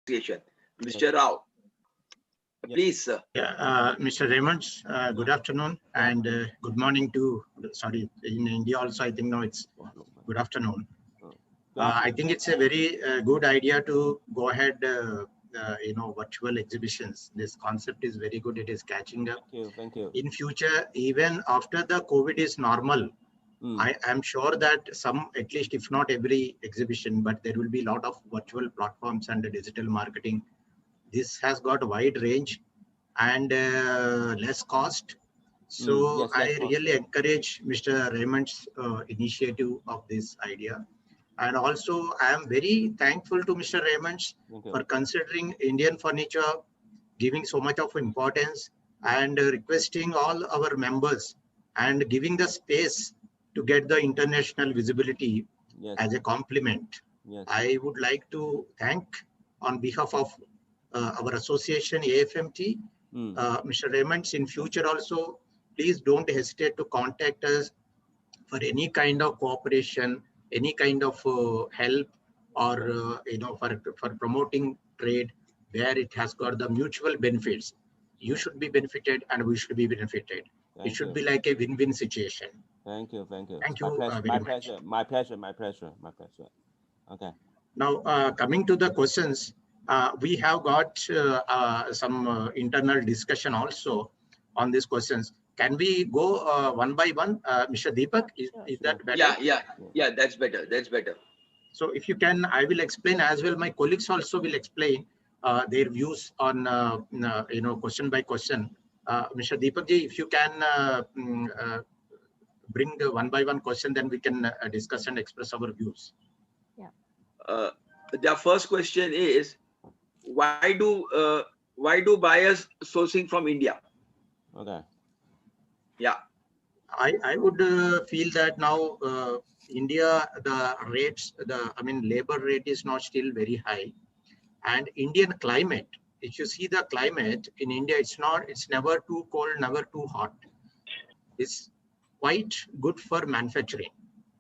Association. Mr. Rao, please, sir. Yeah, Mr. Raymonds, good afternoon and good morning to, sorry, in India also, I think now it's good afternoon. I think it's a very good idea to go ahead, virtual exhibitions. This concept is very good. It is catching up. Thank you. In future, even after the COVID is normal, I am sure that some, at least if not every exhibition, but there will be a lot of virtual platforms and digital marketing. This has got a wide range and less cost. So yes, I really encourage Mr. Raymond's initiative of this idea. And also I am very thankful to Mr. Raymond's for considering Indian furniture, giving so much of importance and requesting all our members and giving the space to get the international visibility as a compliment. I would like to thank on behalf of our association AFMT, Mr. Raymonds. In future also, please don't hesitate to contact us for any kind of cooperation, any kind of help, or for promoting trade where it has got the mutual benefits. You should be benefited and we should be benefited. It should be like a win-win situation. Thank you. Thank you My pleasure. Okay. Now, coming to the questions, we have got some internal discussion also on these questions. Can we go one by one? Mr. Deepak, is that better? Yeah, that's better. So if you can, I will explain as well. My colleagues also will explain their views on, question by question. Mr. Deepak ji, if you can bring one by one question, then we can discuss and express our views. Yeah. The first question is, why do buyers sourcing from India? Okay. Yeah. I would feel that now India, the rates, labor rate is not still very high, and Indian climate, if you see the climate in India, it's never too cold, never too hot. It's quite good for manufacturing.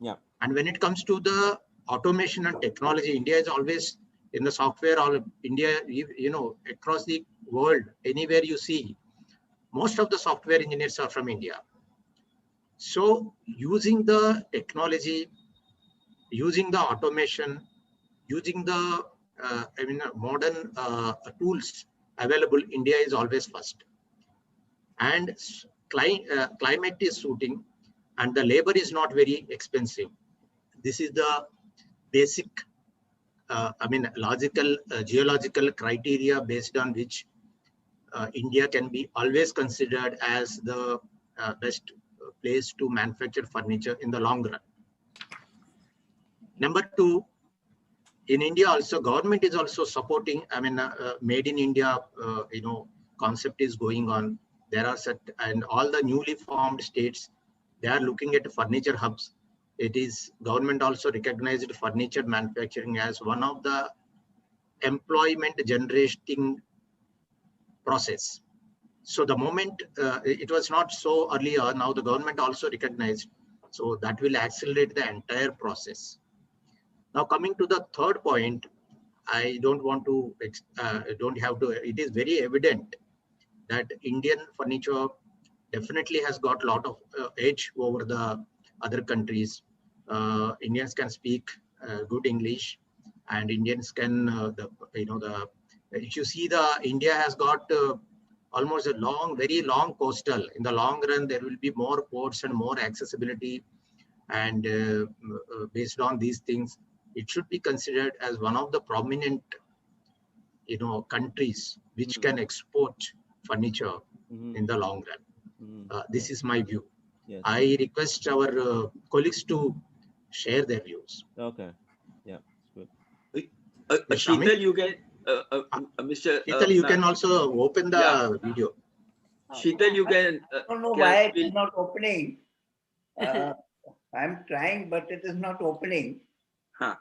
Yeah. And when it comes to the automation and technology, India is always in the software, or India, across the world, anywhere you see, most of the software engineers are from India. So using the technology, using the automation, using the modern tools available, India is always first. And climate is suiting, and the labor is not very expensive. This is the basic, logical, geological criteria based on which India can be always considered as the best place to manufacture furniture in the long run. Number two, in India also, government is also supporting, made in India, concept is going on. There are and all the newly formed states, they are looking at furniture hubs. It is government also recognized furniture manufacturing as one of the employment generating process. So the moment it was not so earlier, now the government also recognized. So that will accelerate the entire process. Now coming to the third point, I don't want to, it is very evident that Indian furniture definitely has got a lot of edge over the other countries. Indians can speak good English, and Indians can, if you see India has got almost a very long coastal. In the long run, there will be more ports and more accessibility. And based on these things, it should be considered as one of the prominent, countries which can export furniture in the long run. This is my view. Yes. I request our colleagues to share their views. Okay. Yeah, good. Sheetal, you can, Mr. Sheetal, you can also open the video. Sheetal, you can. I don't know why it is not opening. I'm trying, but it is not opening. Huh.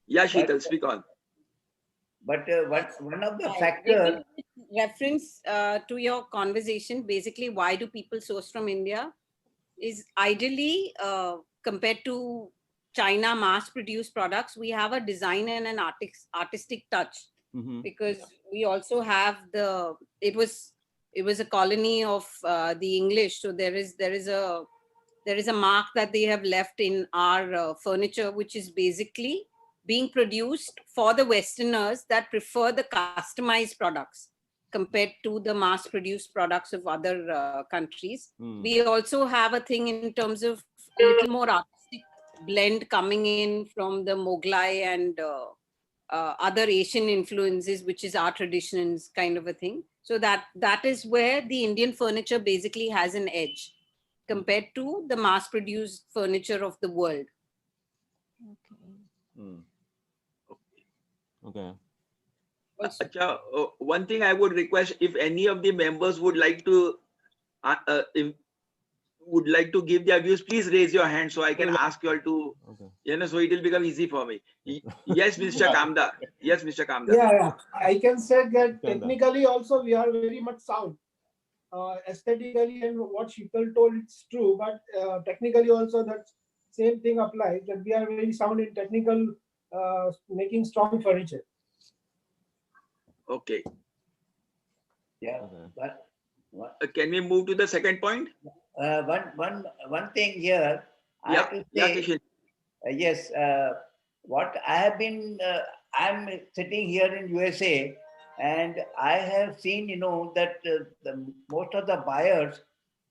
Yeah, Sheetal, speak on. But one of the factors. Reference to your conversation, basically, why do people source from India? Is ideally compared to China mass-produced products, we have a design and an artistic touch Mhm. because we also have it was a colony of the English, so there is a mark that they have left in our furniture, which is basically being produced for the Westerners that prefer the customized products compared to the mass produced products of other countries. Mm. We also have a thing in terms of a little more artistic blend coming in from the Mughlai and other Asian influences, which is our traditions kind of a thing. So that is where the Indian furniture basically has an edge compared to the mass produced furniture of the world. Okay. Mm. Okay. Also, Acha, one thing I would request, if any of the members would like to give their views, please raise your hand so I can ask you all to, Okay. so it will become easy for me. Yes, Mr. Kamdar. Yes, Mr. Kamdar. Yeah, I can say that Can technically also we are very much sound. Aesthetically and what Sheetal told, it's true, but technically also that same thing applies, that we are very sound in technical making strong furniture. Okay. Yeah, Okay. but Can we move to the second point? one thing here, I have to Yeah, say, Kishan. yes, what I have been, I'm sitting here in USA, and I have seen, that most of the buyers,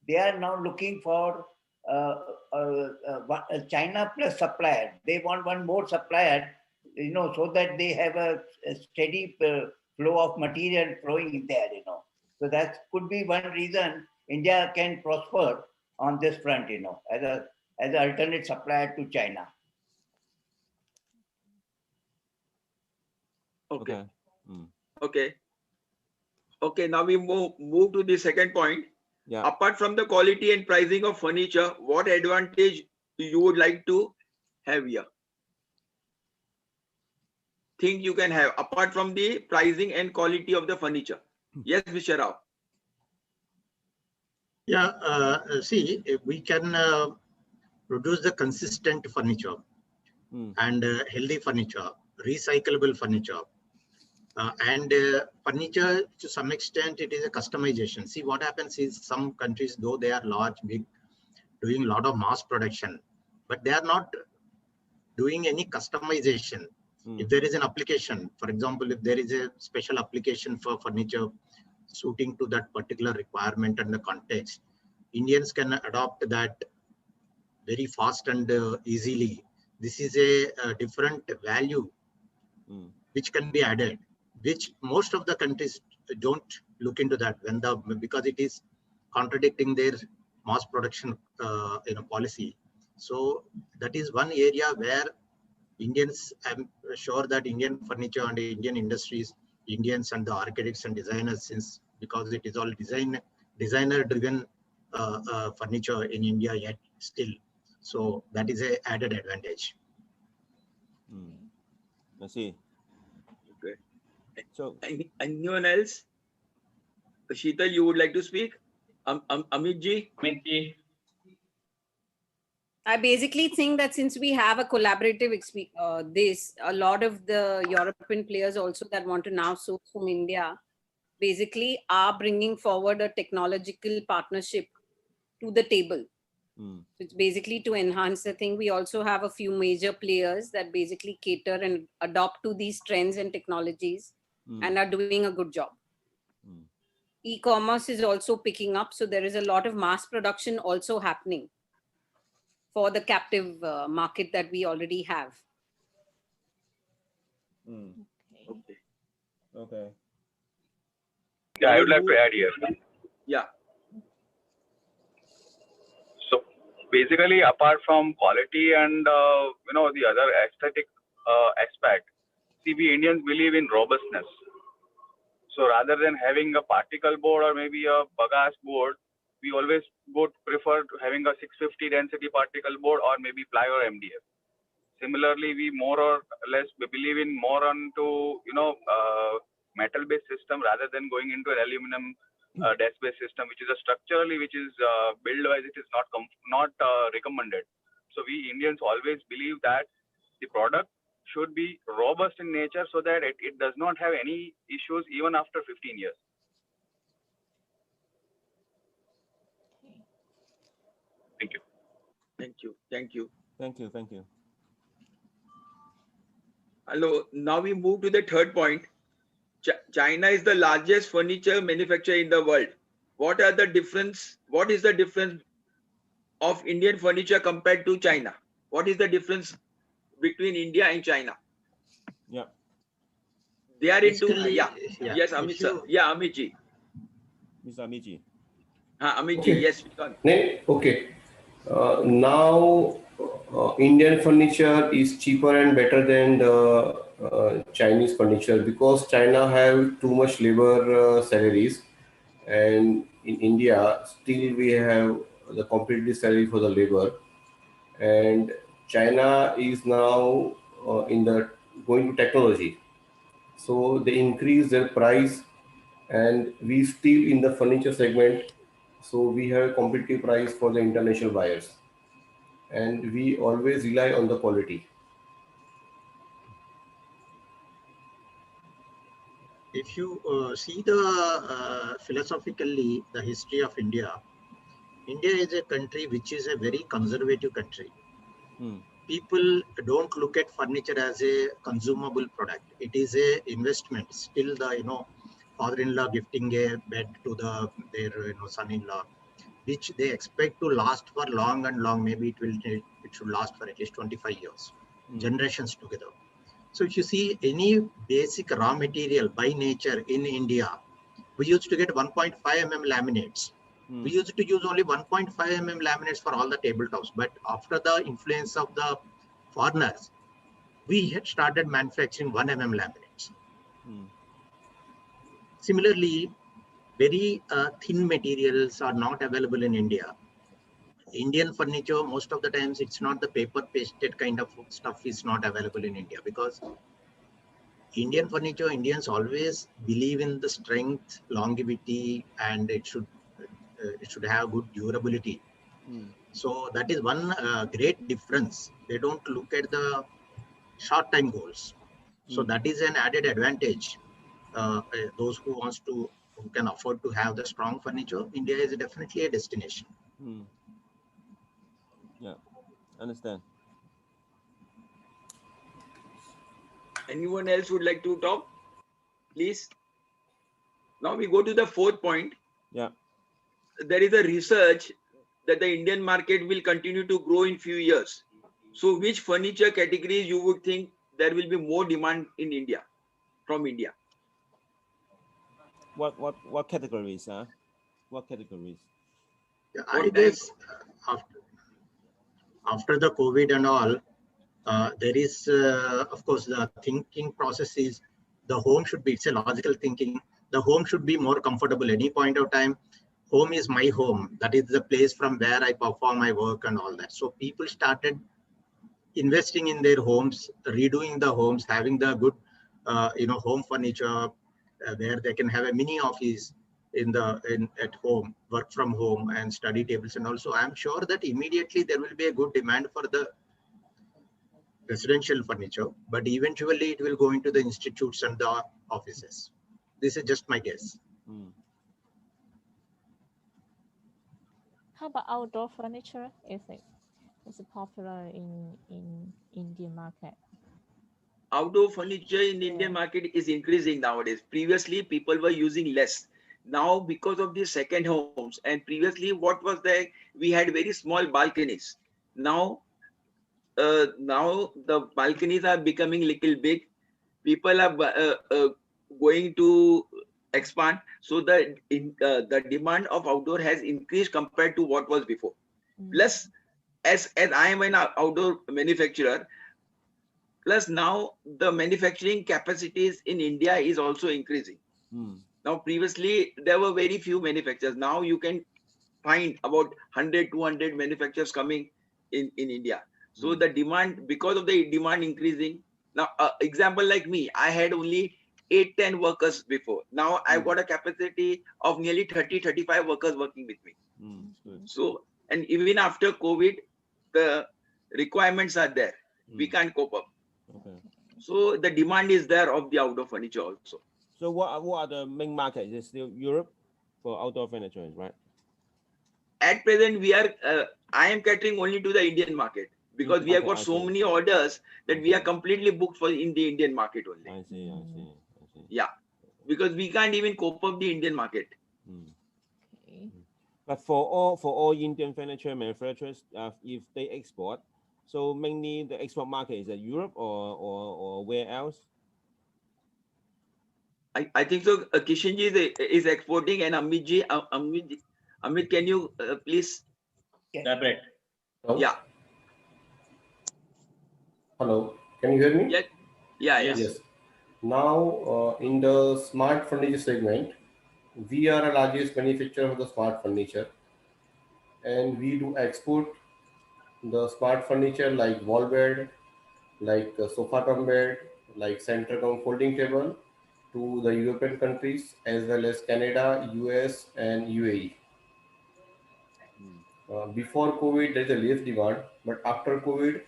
they are now looking for a China plus supplier. They want one more supplier, so that they have a steady flow of material flowing there, So that could be one reason India can prosper on this front, as an alternate supplier to China. Okay. Okay. Mm. Okay. Okay. Now we move to the second point. Yeah. Apart from the quality and pricing of furniture, what advantage you would like to have here? Think you can have apart from the pricing and quality of the furniture? Yes, Mr. Rao. Yeah, see, if we can produce the consistent furniture Mm. and healthy furniture, recyclable furniture, and furniture to some extent it is a customization. See, what happens is some countries, though they are large, big, doing a lot of mass production, but they are not doing any customization. If there is an application, for example, if there is a special application for furniture suiting to that particular requirement and the context, Indians can adopt that very fast and easily. This is a different value which can be added, which most of the countries don't look into that because it is contradicting their mass production policy. So that is one area where Indians, I'm sure that Indian furniture and Indian industries, Indians and the architects and designers, since because it is all designer driven furniture in India yet still. So that is a added advantage. Let's see. Okay. So anyone else? Sheetal, you would like to speak? Amit ji? I basically think that since we have a collaborative a lot of the European players also that want to now source from India basically are bringing forward a technological partnership to the table. So it's basically to enhance the thing. We also have a few major players that basically cater and adopt to these trends and technologies and are doing a good job. E-commerce is also picking up. So there is a lot of mass production also happening for the captive market that we already have. Okay. okay. Yeah, I would like to add here. Yeah. So basically, apart from quality and the other aesthetic aspect, see, we Indians believe in robustness. So rather than having a particle board or maybe a bagasse board, we always would prefer to having a 650 density particle board or maybe ply or MDF. Similarly, we more or less believe in more onto metal-based system rather than going into an aluminum desk-based system, which is which is build-wise, it is not recommended. So we Indians always believe that the product should be robust in nature so that it does not have any issues even after 15 years. Thank you. Thank you. Thank you. Thank you. Thank you. Hello. Now we move to the third point. China is the largest furniture manufacturer in the world. What is the difference of Indian furniture compared to China? What is the difference between India and China? Yeah. They are into Basically, yeah. yeah, Yes, if Amit sir. you- Yeah, Amit ji. Mr. Amiji. Amit ji. Okay. Yes, we can. Okay. Now, Indian furniture is cheaper and better than the Chinese furniture because China have too much labor salaries, and in India still we have the competitive salary for the labor, and China is now in the going to technology, so they increase their price, and we still in the furniture segment, so we have a competitive price for the international buyers, and we always rely on the quality. if you see the philosophically the history of India, India is a country which is a very conservative country. Hmm. People don't look at furniture as a consumable product. It is a investment. Still, the father-in-law gifting a bed to their son-in-law, which they expect to last for long and long. Maybe it should last for at least 25 years, generations together. So if you see any basic raw material by nature in India, we used to get 1.5 mm laminates. We used to use only 1.5 mm laminates for all the tabletops. But after the influence of the foreigners, we had started manufacturing 1 mm laminates. Similarly, very thin materials are not available in India. Indian furniture, most of the times, it's not the paper pasted kind of stuff is not available in India, because Indian furniture, Indians always believe in the strength, longevity, and it should have good durability. So that is one great difference. They don't look at the short-time goals. So that is an added advantage. Those who can afford to have the strong furniture, India is definitely a destination. Yeah, understand. Anyone else would like to talk? Please. Now we go to the fourth point. Yeah. There is a research that the Indian market will continue to grow in few years. So which furniture categories you would think there will be more demand in India, from India? What categories, huh? What categories? I guess after the COVID and all, there is, of course, the thinking process is the home should be, it's a logical thinking. The home should be more comfortable. Any point of time, home is my home. That is the place from where I perform my work and all that. So people started investing in their homes, redoing the homes, having the good, home furniture where they can have a mini office at home, work from home, and study tables. And also, I'm sure that immediately there will be a good demand for the residential furniture, but eventually it will go into the institutes and the offices. This is just my guess. How about outdoor furniture? Is it popular in Indian market? Outdoor furniture in the Indian market is increasing nowadays. Previously, people were using less. Now, because of the second homes, and previously, what was there? We had very small balconies. Now the balconies are becoming little big. People are going to expand. So the demand of outdoor has increased compared to what was before. Plus, as I am an outdoor manufacturer, plus now the manufacturing capacities in India is also increasing. Now, previously, there were very few manufacturers. Now you can find about 100, 200 manufacturers coming in India. So the demand, because of the demand increasing, now example like me, I had only 8-10 workers before. Now I've got a capacity of nearly 30-35 workers working with me. So, and even after COVID, the requirements are there. We can't cope up. Okay. So the demand is there of the outdoor furniture also. So what are the main markets? Is it still Europe for outdoor furniture, right? At present, I am catering only to the Indian market because we have got so many orders that we are completely booked for in the Indian market only. I see. Yeah, because we can't even cope up the Indian market. Okay. But for all Indian furniture manufacturers, if they export, so mainly the export market is Europe or where else? I think so. Kishanji is exporting, and Amit, can you please elaborate? Hello? Yeah. Hello, can you hear me? Yes. Yeah. Yes. Now, in the smart furniture segment, we are the largest manufacturer of the smart furniture, and we do export the smart furniture like wall bed, like sofa come bed, like center come folding table to the European countries as well as Canada, US, and UAE. Before COVID, there is a less demand, but after COVID,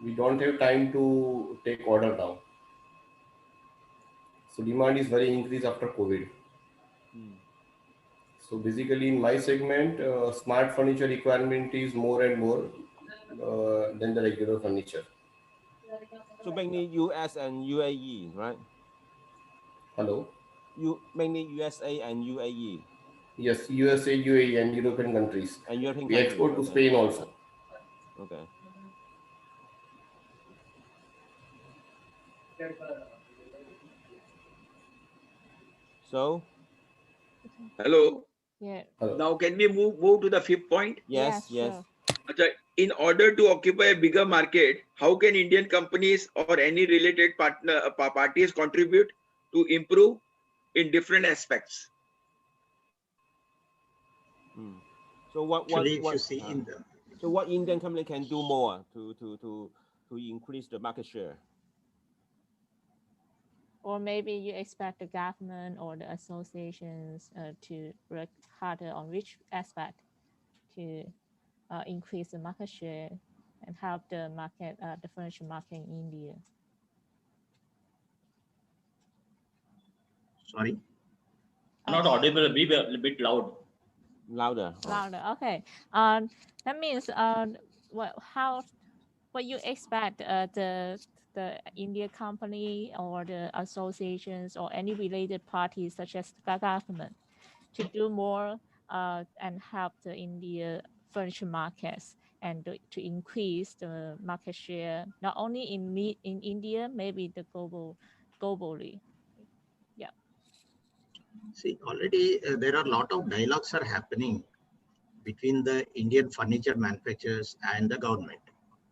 we don't have time to take order now. So demand is very increased after COVID. So basically, in my segment, smart furniture requirement is more and more than the regular furniture. So mainly US and UAE, right? Hello. Mainly USA and UAE. Yes, USA, UAE, and European countries. And European We countries. export to Okay. Spain also. Okay. So. Hello. Yeah. Now can we move to the fifth point? Yes. Sure. In order to occupy a bigger market, how can Indian companies or any related parties contribute to improve in different aspects? So what Actually, if you see in the so what Indian company can do more to increase the market share? Or maybe you expect the government or the associations to work harder on which aspect to increase the market share and help the market, the furniture market in India. Sorry. Not audible. Be a little bit loud. Louder. Okay. That means what you expect the India company or the associations or any related parties such as the government to do more and help the India furniture markets and to increase the market share not only in India, maybe the globally. Yeah. See, already there are a lot of dialogues are happening between the Indian furniture manufacturers and the government.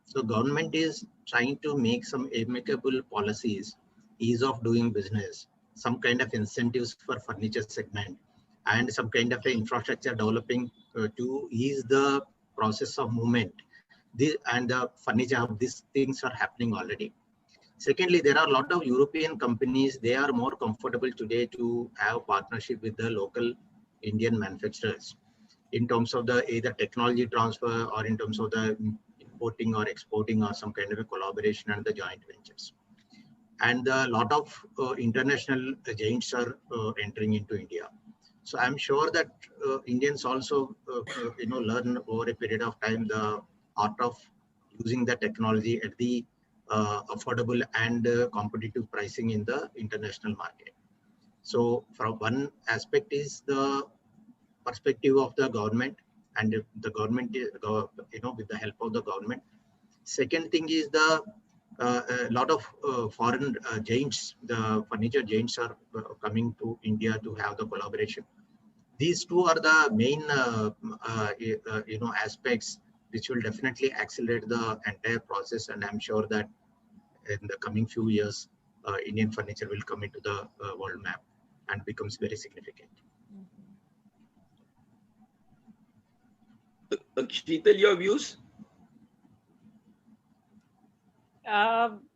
So government is trying to make some amicable policies, ease of doing business, some kind of incentives for furniture segment, and some kind of infrastructure developing to ease the process of movement. And the furniture hub, these things are happening already. Secondly, there are a lot of European companies, they are more comfortable today to have partnership with the local Indian manufacturers in terms of the either technology transfer or in terms of the importing or exporting or some kind of a collaboration and the joint ventures. And a lot of international giants are entering into India. So I'm sure that Indians also, learn over a period of time the art of using the technology at the affordable and competitive pricing in the international market. So from one aspect is the perspective of the government, and the government, with the help of the government. Second thing is the a lot of foreign giants, the furniture giants are coming to India to have the collaboration. These two are the main, aspects which will definitely accelerate the entire process. And I'm sure that in the coming few years, Indian furniture will come into the world map and becomes very significant. Sheetal, your views?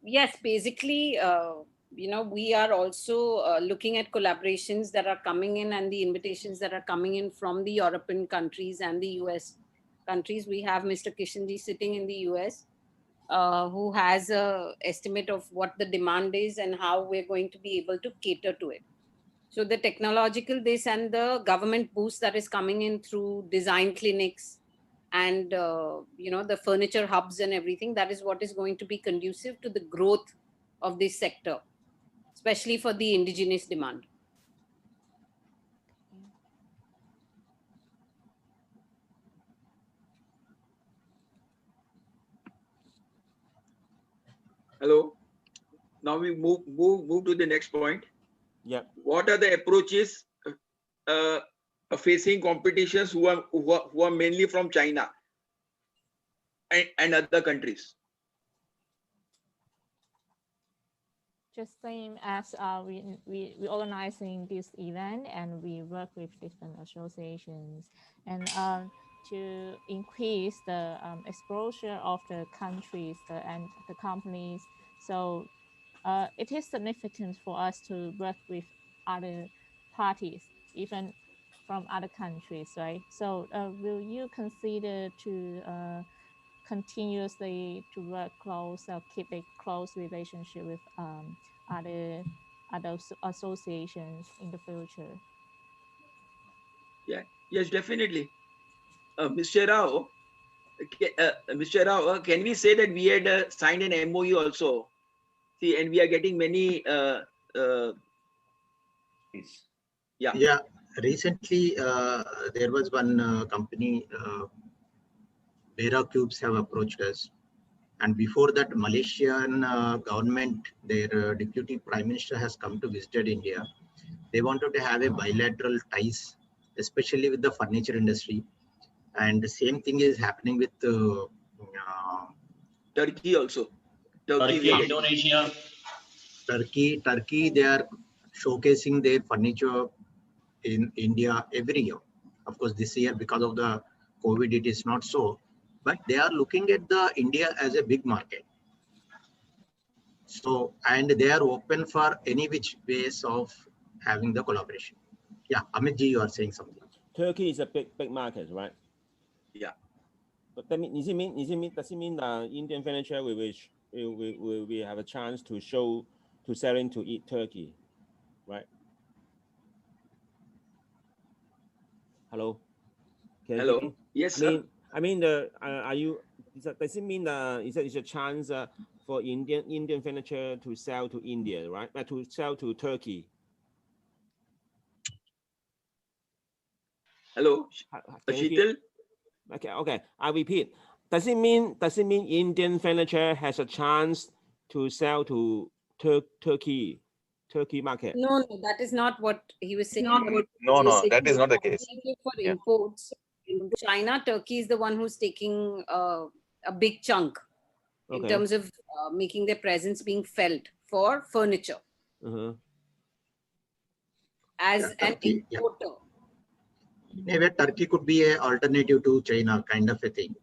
Yes, basically, we are also looking at collaborations that are coming in and the invitations that are coming in from the European countries and the US countries. We have Mr. Kishanji sitting in the US. who has a estimate of what the demand is and how we're going to be able to cater to it. So the technological this and the government boost that is coming in through design clinics and the furniture hubs and everything, that is what is going to be conducive to the growth of this sector, especially for the indigenous demand. Hello. Now we move to the next point. Yeah. What are the approaches facing competitions who are mainly from China and other countries? Just same as we organizing this event, and we work with different associations, and to increase the exposure of the countries and the companies. So it is significant for us to work with other parties, even from other countries, right? So will you consider to continuously to work close or keep a close relationship with other associations in the future? Yeah, yes, definitely. Mr. Rao, can we say that we had signed an MOU also? See, and we are getting many. Yeah. Recently, there was one company, Bera Cubes, have approached us. And before that, Malaysian government, their deputy prime minister has come to visit India. They wanted to have a bilateral ties, especially with the furniture industry. And the same thing is happening with Turkey also. Turkey, Indonesia. Turkey, they are showcasing their furniture in India every year. Of course, this year, because of the COVID, it is not so. But they are looking at the India as a big market. So, and they are open for any which ways of having the collaboration. Yeah, Amit ji, you are saying something. Turkey is a big market, right? Yeah. But that mean, does it mean Indian furniture we have a chance to selling to Turkey, right? Hello. Hello. Yes, sir. I mean the does it mean is a chance for Indian furniture to sell to India, right? To sell to Turkey. Hello, Sheetal. Okay. I repeat. Does it mean Indian furniture has a chance to sell to Turkey market? No, that is not what he was saying. No, that is not the case. For imports in China, Turkey is the one who's taking a big chunk in terms of making their presence being felt for furniture. As an importer. Maybe Turkey could be an alternative to China, kind of a thing.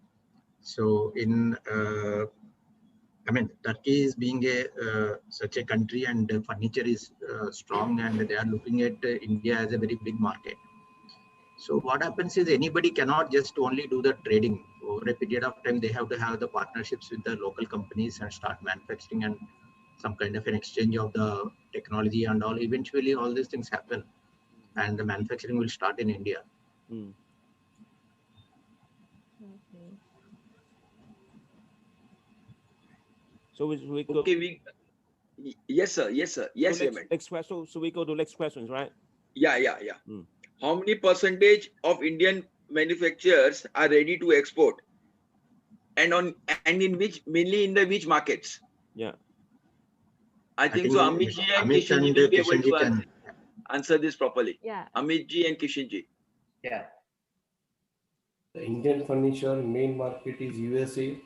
So Turkey is being such a country, and furniture is strong, and they are looking at India as a very big market. So what happens is anybody cannot just only do the trading. Over a period of time, they have to have the partnerships with the local companies and start manufacturing and some kind of an exchange of the technology and all. Eventually, all these things happen, and the manufacturing will start in India. So we go. Okay, yes, sir. Yes, next question. So we go to next questions, right? Yeah. How many percentage of Indian manufacturers are ready to export, and in which, mainly in the which markets? Yeah, I think so. Amit ji and Kishan ji will be able to answer this properly. Yeah. Amit ji and Kishan ji. Yeah. The Indian furniture main market is USA.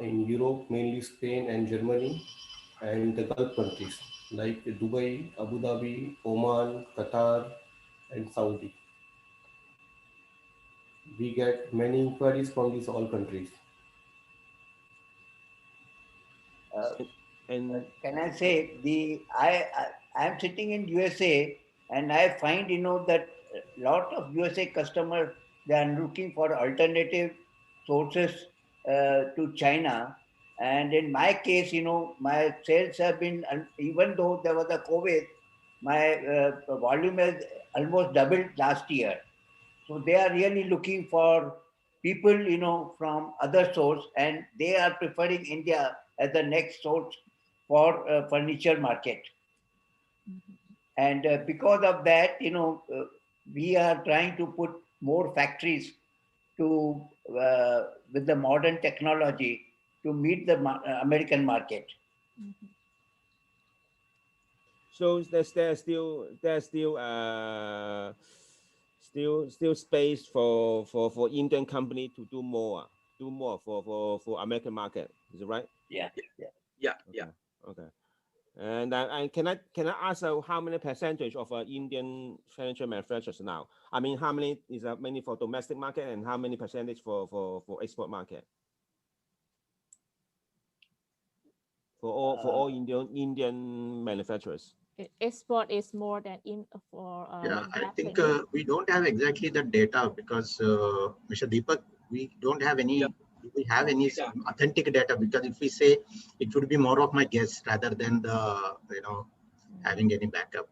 In Europe, mainly Spain and Germany, and the Gulf countries like Dubai, Abu Dhabi, Oman, Qatar, and Saudi. We get many inquiries from these all countries. And can I say I am sitting in USA, and I find that a lot of USA customers, they are looking for alternative sources to China. And in my case, my sales have been, even though there was a COVID, my volume has almost doubled last year. So they are really looking for people, from other source, and they are preferring India as the next source for furniture market. And because of that, we are trying to put more factories to with the modern technology to meet the American market. So there's still space for Indian company to do more for American market. Is it right? Yeah. Okay. And can I ask how many percentage of Indian furniture manufacturers now? I mean, how many is mainly for domestic market and how many percentage for export market? For all Indian manufacturers. Export is more than in for. I think we don't have exactly the data because Mr. Deepak, we don't have any. Yeah. We have any authentic data, because if we say, it would be more of my guess rather than the having any backup.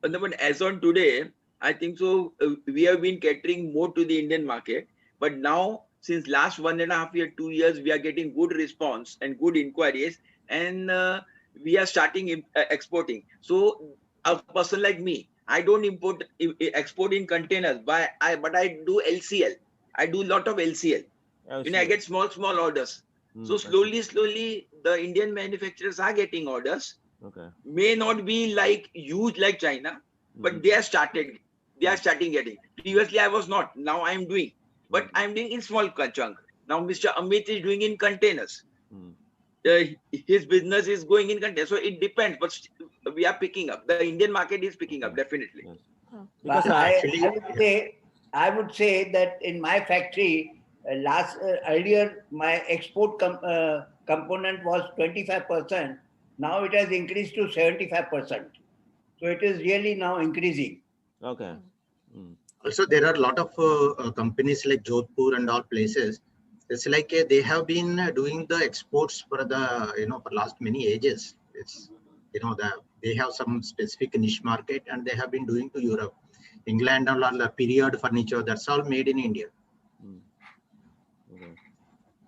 But as on today, I think so. We have been catering more to the Indian market, but now since last 1.5 years, 2 years, we are getting good response and good inquiries, and we are starting exporting. So a person like me, I don't export in containers, but I do LCL. I do a lot of LCL. I get small orders. So slowly, the Indian manufacturers are getting orders. Okay. May not be like huge like China, but they are starting getting. Previously, I was not. Now I am doing, but I am doing in small chunk. Now Mr. Amit is doing in containers. His business is going in containers. So it depends, but we are picking up. The Indian market is picking up definitely. Yes. Because I would say that in my factory earlier my export component was 25%. Now it has increased to 75%. So it is really now increasing. Okay. Also, there are a lot of companies like Jodhpur and all places. It's like they have been doing the exports for the for last many ages. It's they have some specific niche market and they have been doing to Europe, England, and all the period furniture. That's all made in India. Okay.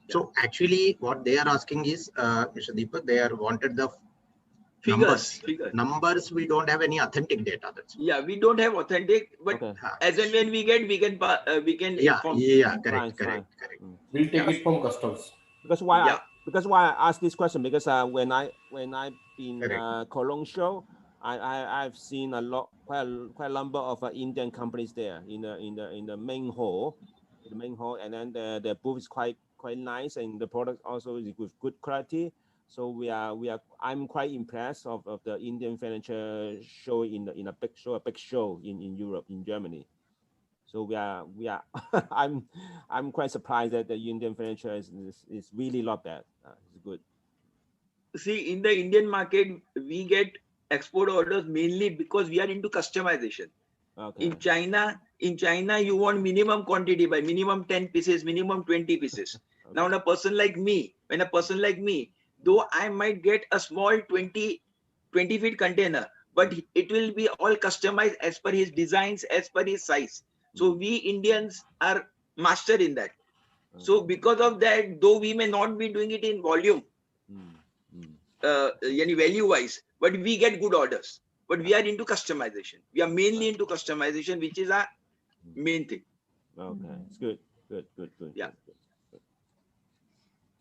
So actually, what they are asking is, Mr. Deepak, they are wanted the figures. Numbers. We don't have any authentic data. That's yeah, we don't have authentic, but as and when we get, we can inform. Correct. We'll take it from customs. Because why I asked this question, because when I've been Cologne show, I've seen quite a number of Indian companies there in the main hall, and then the booth is quite nice, and the product also is with good quality. So I'm quite impressed of the Indian furniture show in a big show in Europe, in Germany. So we are I'm quite surprised that the Indian furniture is really not bad. It's good. See, in the Indian market, we get export orders mainly because we are into customization. Okay. In China, you want minimum quantity by minimum 10 pieces, minimum 20 pieces. Okay. Now, when a person like me, though I might get a small 20 feet container, but it will be all customized as per his designs, as per his size. So we Indians are master in that. Okay. So because of that, though we may not be doing it in volume, value wise, but we get good orders. But we are into customization. We are mainly into customization, which is our main thing. Okay, it's good. Yeah. Good.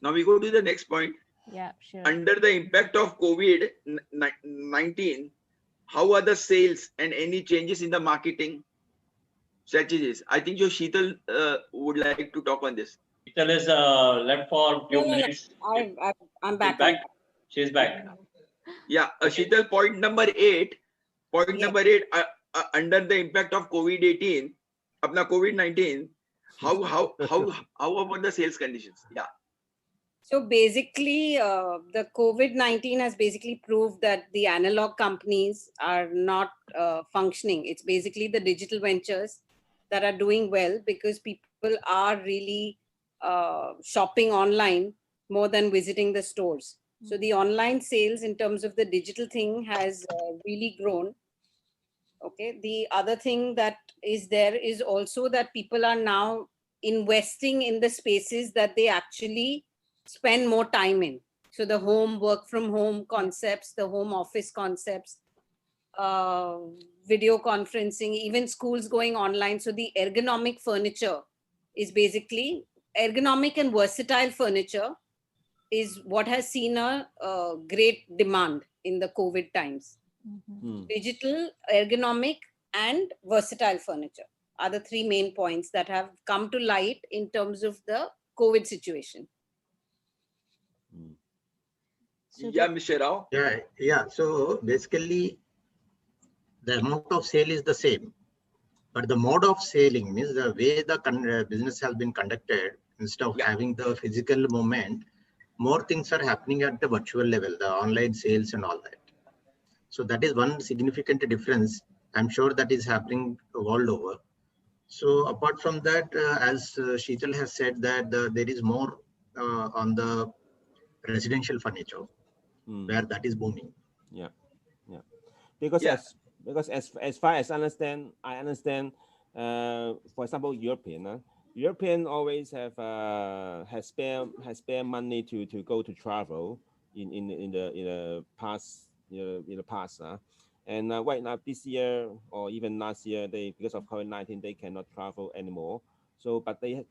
Now we go to the next point. Yeah, sure. Under the impact of COVID-19, how are the sales and any changes in the marketing strategies? I think your Sheetal would like to talk on this. Sheetal is left for a few minutes. I'm back. She's back. Yeah, Sheetal, point number 8. Under the impact of COVID-19, how about the sales conditions? Yeah. So basically, the COVID-19 has basically proved that the analog companies are not functioning. It's basically the digital ventures that are doing well, because people are really shopping online more than visiting the stores. So the online sales in terms of the digital thing has really grown. Okay. The other thing that is there is also that people are now investing in the spaces that they actually spend more time in. So the home work from home concepts, the home office concepts, video conferencing, even schools going online. So the ergonomic furniture is basically ergonomic and versatile furniture is what has seen a great demand in the COVID times. Digital, ergonomic, and versatile furniture are the three main points that have come to light in terms of the COVID situation. Yeah, Mr. Rao. Yeah. So basically, the amount of sale is the same, but the mode of selling means the way the business has been conducted. Instead of having the physical movement, more things are happening at the virtual level, the online sales and all that. So that is one significant difference. I'm sure that is happening world over. So apart from that, as Sheetal has said, that there is more on the residential furniture, where that is booming. Yeah, yeah. Because as far as I understand, for example, European always has spare money to go to travel in the past and right now this year or even last year because of COVID-19 they cannot travel anymore. So but they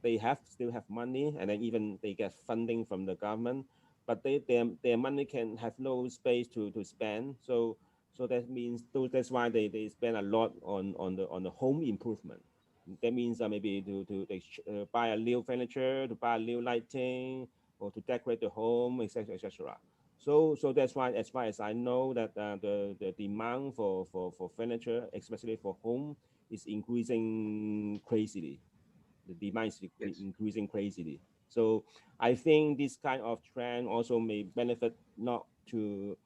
still have money, and then even they get funding from the government, but their money can have no space to spend. So that means that's why they spend a lot on the home improvement. That means maybe to buy a new furniture, to buy a new lighting, or to decorate the home, etc., etc. So that's why, as far as I know, that the demand for furniture, especially for home, is increasing crazily. The demand is increasing crazily. So I think this kind of trend also may benefit not to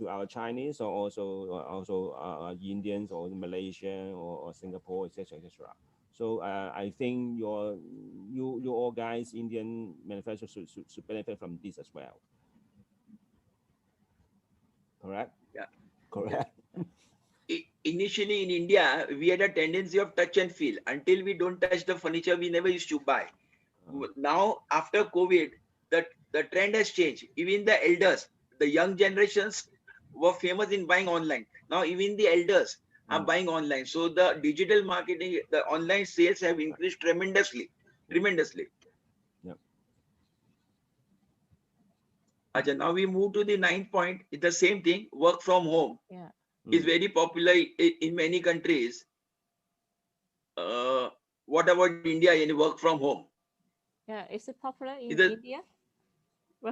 our Chinese or also Indians or Malaysian or Singapore, etc., etc. So I think you all guys, Indian manufacturers, should benefit from this as well. Correct? Yeah. Correct. Initially in India, we had a tendency of touch and feel. Until we don't touch the furniture, we never used to buy. Now, after COVID, the trend has changed. Even the elders, the young generations were famous in buying online. Now, even the elders are buying online. So the digital marketing, the online sales have increased tremendously. Yeah. Acha, now we move to the 9th point. It's the same thing. Work from home is very popular in many countries. What about India in work from home? Yeah, is it popular in India?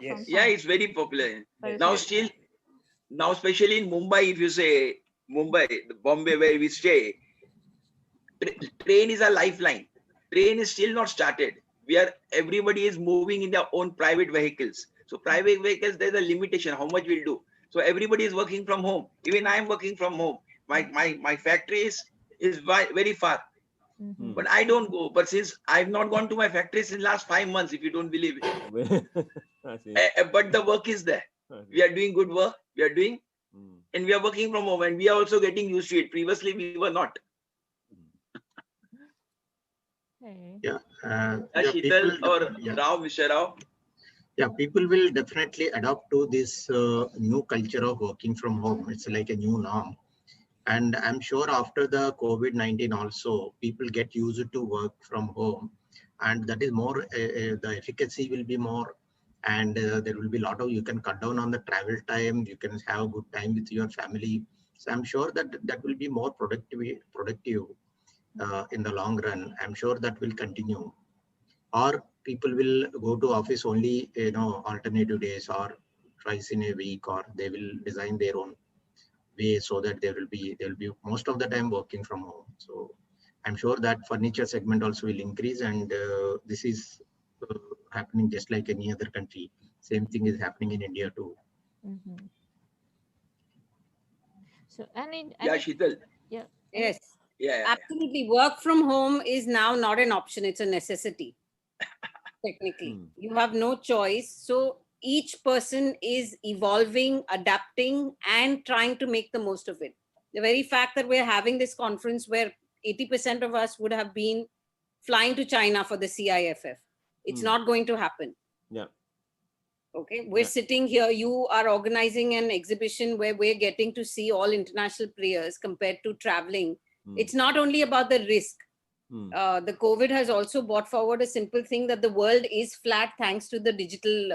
Yes. Yeah, it's very popular. Now especially in Mumbai, if you say Mumbai, Bombay, where we stay, train is a lifeline. Train is still not started. Everybody is moving in their own private vehicles. So private vehicles, there's a limitation how much we'll do. So everybody is working from home. Even I am working from home. My factory is very far. But I don't go. But since I've not gone to my factory since last 5 months, if you don't believe it. But the work is there. We are doing good work. We are doing, and we are working from home, and we are also getting used to it. Previously, we were not. Yeah. Sheetal or Rao, Mr. Rao. Yeah, people will definitely adapt to this new culture of working from home. It's like a new norm. And I'm sure after the COVID-19 also, people get used to work from home. And that is more, the efficacy will be more. And there will be a lot of, you can cut down on the travel time. You can have a good time with your family. So I'm sure that will be more productive in the long run. I'm sure that will continue. Or people will go to office only, alternative days or twice in a week, or they will design their own way so that they'll be most of the time working from home. So I'm sure that furniture segment also will increase, and this is happening just like any other country. Same thing is happening in India too. So Sheetal. Yes. Absolutely. Work from home is now not an option. It's a necessity. technically. You have no choice. So each person is evolving, adapting, and trying to make the most of it. The very fact that we're having this conference where 80% of us would have been flying to China for the CIFF, it's not going to happen. Yeah. Okay, we're sitting here, you are organizing an exhibition where we're getting to see all international players compared to traveling. It's not only about the risk. The COVID has also brought forward a simple thing that the world is flat thanks to the digital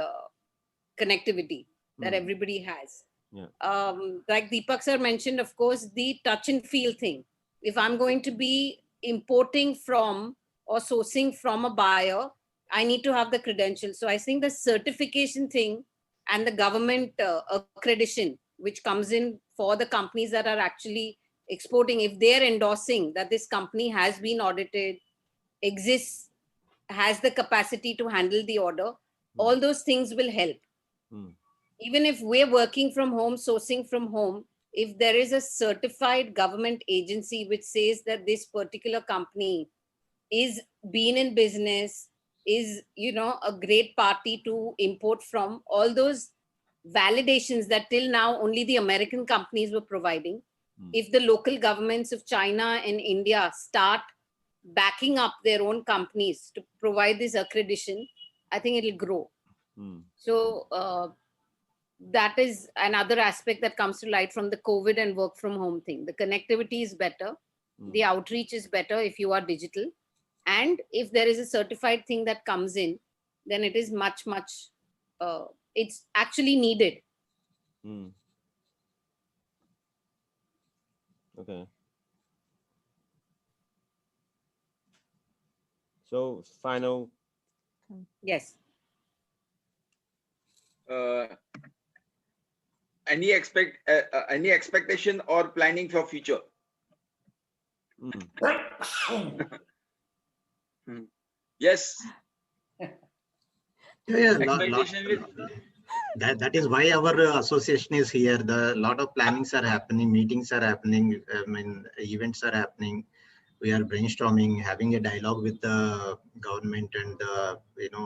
connectivity that everybody has. Yeah. Like Deepak sir mentioned, of course, the touch and feel thing. If I'm going to be importing from or sourcing from a buyer, I need to have the credentials. So I think the certification thing and the government accreditation, which comes in for the companies that are actually exporting, if they're endorsing that this company has been audited, exists, has the capacity to handle the order, all those things will help. Even if we're working from home, sourcing from home, if there is a certified government agency which says that this particular company is been in business, is, you know, a great party to import from, all those validations that till now only the American companies were providing, if the local governments of China and India start backing up their own companies to provide this accreditation, I think it'll grow. So that is another aspect that comes to light from the COVID and work from home thing. The connectivity is better. The outreach is better if you are digital. And if there is a certified thing that comes in, then it is much, it's actually needed. Okay. So final. Yes. Any expectation or planning for future? Yes. That is why our association is here. The lot of plannings are happening, meetings are happening, events are happening. We are brainstorming, having a dialogue with the government and the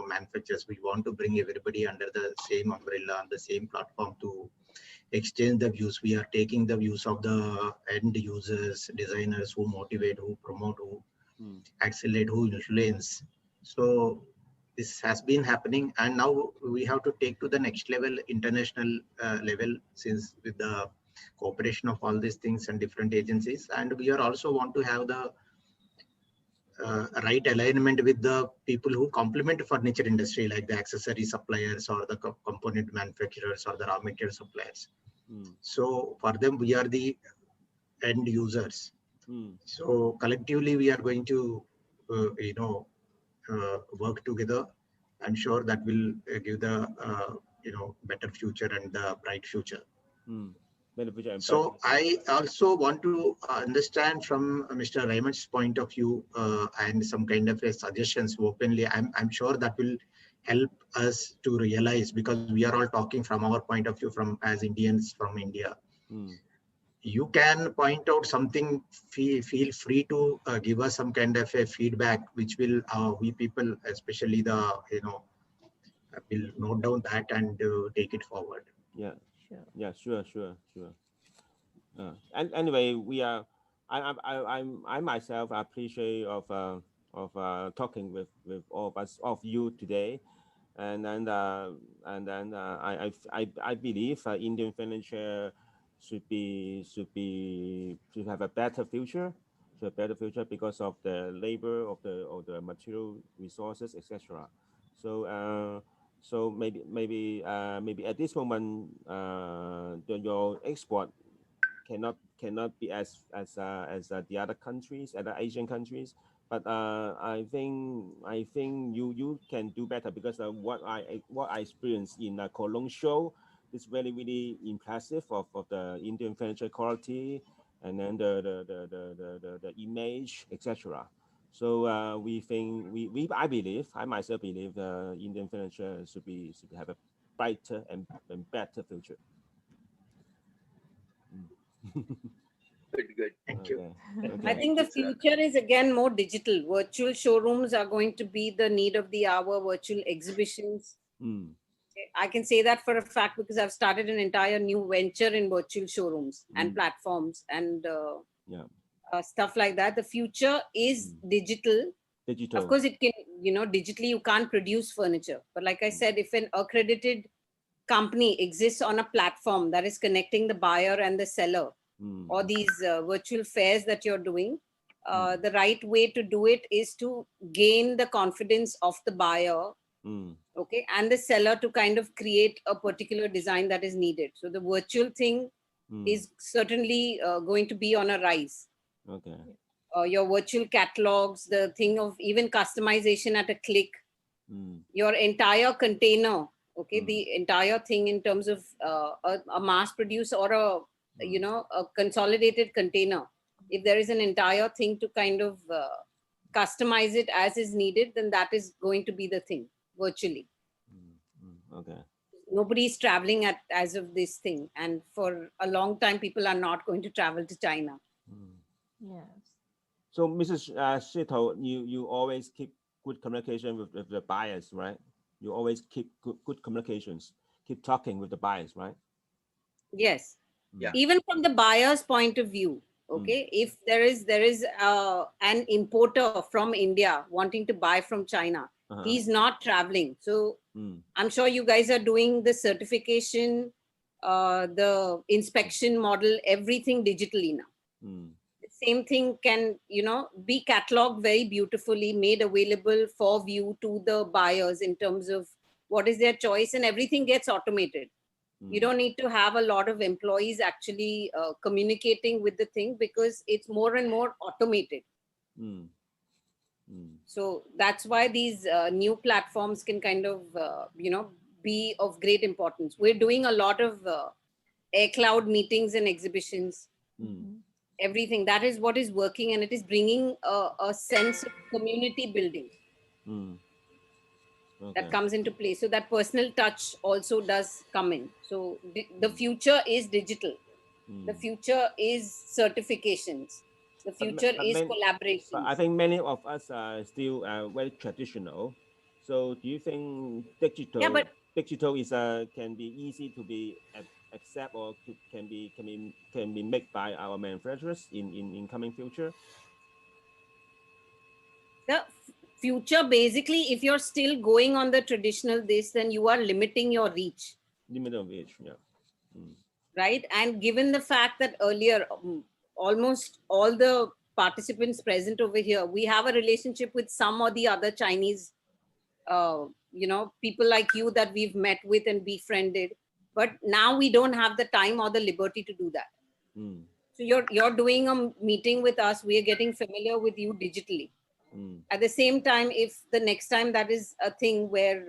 manufacturers. We want to bring everybody under the same umbrella, on the same platform to exchange the views. We are taking the views of the end users, designers who motivate, who promote, who accelerate, who influence. So this has been happening, and now we have to take to the next level, international level, since with the cooperation of all these things and different agencies. And we are also want to have the right alignment with the people who complement furniture industry, like the accessory suppliers or the component manufacturers or the raw material suppliers. So for them, we are the end users. So collectively, we are going to, work together. I'm sure that will give the, better future and the bright future. So I also want to understand from Mr. Raymond's point of view and some kind of suggestions openly. I'm sure that will help us to realize, because we are all talking from our point of view, from as Indians from India. You can point out something, feel free to give us some kind of a feedback, which will we people, especially the, will note down that and take it forward. Yeah, sure. Yeah, sure. And anyway, we are. I myself appreciate of talking with all of us, of you today, and then I believe Indian furniture should have a better future, because of the labor, of the material resources, etc. So maybe at this moment your export cannot be as the other countries, other Asian countries, but I think you can do better, because what I experienced in the Cologne show is really impressive of the Indian furniture quality, and then the image, etc. So I myself believe Indian furniture should have a brighter and better future. Good. Thank you. Okay. I think the Thank you, sir. future is again more digital. Virtual showrooms are going to be the need of the hour, virtual exhibitions. Mm. I can say that for a fact because I've started an entire new venture in virtual showrooms and platforms and Yeah. stuff like that. The future is digital. Digital. Of course, it can, digitally you can't produce furniture. But like I said, if an accredited company exists on a platform that is connecting the buyer and the seller, or these virtual fairs that you're doing, the right way to do it is to gain the confidence of the buyer, okay, and the seller to kind of create a particular design that is needed. So the virtual thing is certainly going to be on a rise. Okay. Your virtual catalogs, the thing of even customization at a click, your entire container, okay, the entire thing in terms of a mass produce or a consolidated container. If there is an entire thing to kind of customize it as is needed, then that is going to be the thing virtually. Okay. Nobody's traveling as of this thing, and for a long time people are not going to travel to China. Yes. So Mrs. Shito, you always keep good communication with the buyers, right? You always keep good communications, keep talking with the buyers, right? Yes. Yeah. Even from the buyer's point of view, okay, if there is an importer from India wanting to buy from China, he's not traveling. So I'm sure you guys are doing the certification, the inspection model, everything digitally now. The same thing can, be cataloged very beautifully, made available for view to the buyers in terms of what is their choice, and everything gets automated. You don't need to have a lot of employees actually communicating with the thing because it's more and more automated. So that's why these new platforms can kind of, be of great importance. We're doing a lot of air cloud meetings and exhibitions. Everything that is what is working, and it is bringing a sense of community building that comes into play. So that personal touch also does come in. So the future is digital. The future is certifications. The future is collaborations. But I think many of us are still very traditional. So do you think digital is can be easy to be accept or can be made by our manufacturers in coming future? The future, basically, if you're still going on the traditional this, then you are limiting your reach. Limit of reach, yeah. Right? And given the fact that earlier, almost all the participants present over here, we have a relationship with some or the other Chinese, people like you that we've met with and befriended. But now we don't have the time or the liberty to do that. So you're doing a meeting with us. We are getting familiar with you digitally. At the same time, if the next time that is a thing where,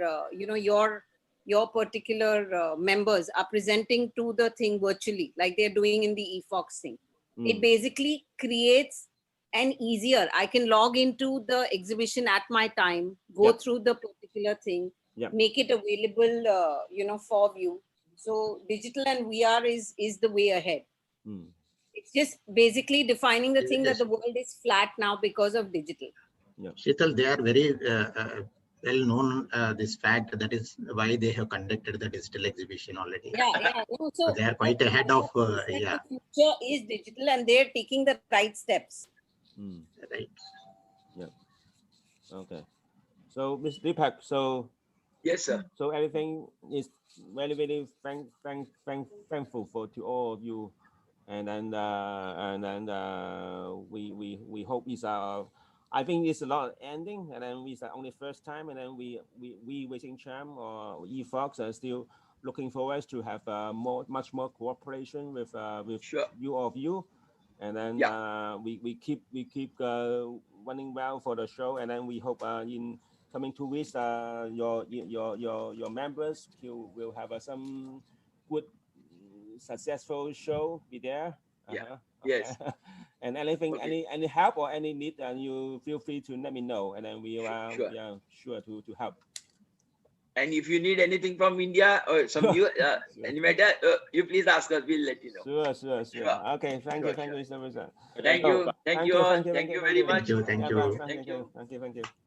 your particular members are presenting to the thing virtually, like they're doing in the EAFOX thing, it basically creates an easier, I can log into the exhibition at my time, go through the particular thing, make it available, for view. So digital and VR is the way ahead. It's just basically defining the thing that the world is flat now because of digital. Sheetal, they are very well known this fact. That is why they have conducted the digital exhibition already. Yeah. So they are quite ahead of. The future is digital, and they're taking the right steps. Right. Yeah. Okay. So, Ms. Deepak, so yes, sir. So everything is very, very thankful for to all of you, and then we hope it's I think it's a lot of ending, and then it's only first time, and then we Wishing Cham or EAFOX are still looking forward to have much more cooperation with Sure. you all of you, and then we keep running well for the show, and then we hope in coming 2 weeks your members will have some good successful show be there. Yes. And anything, any help or any need, and you feel free to let me know, and then we are Sure. sure to help. And if you need anything from India or some new any matter, you please ask us. We'll let you know. Sure. Okay, thank you, Sure. Mr. Wilson. Thank you all. Thank you very much. Thank you. Thank you.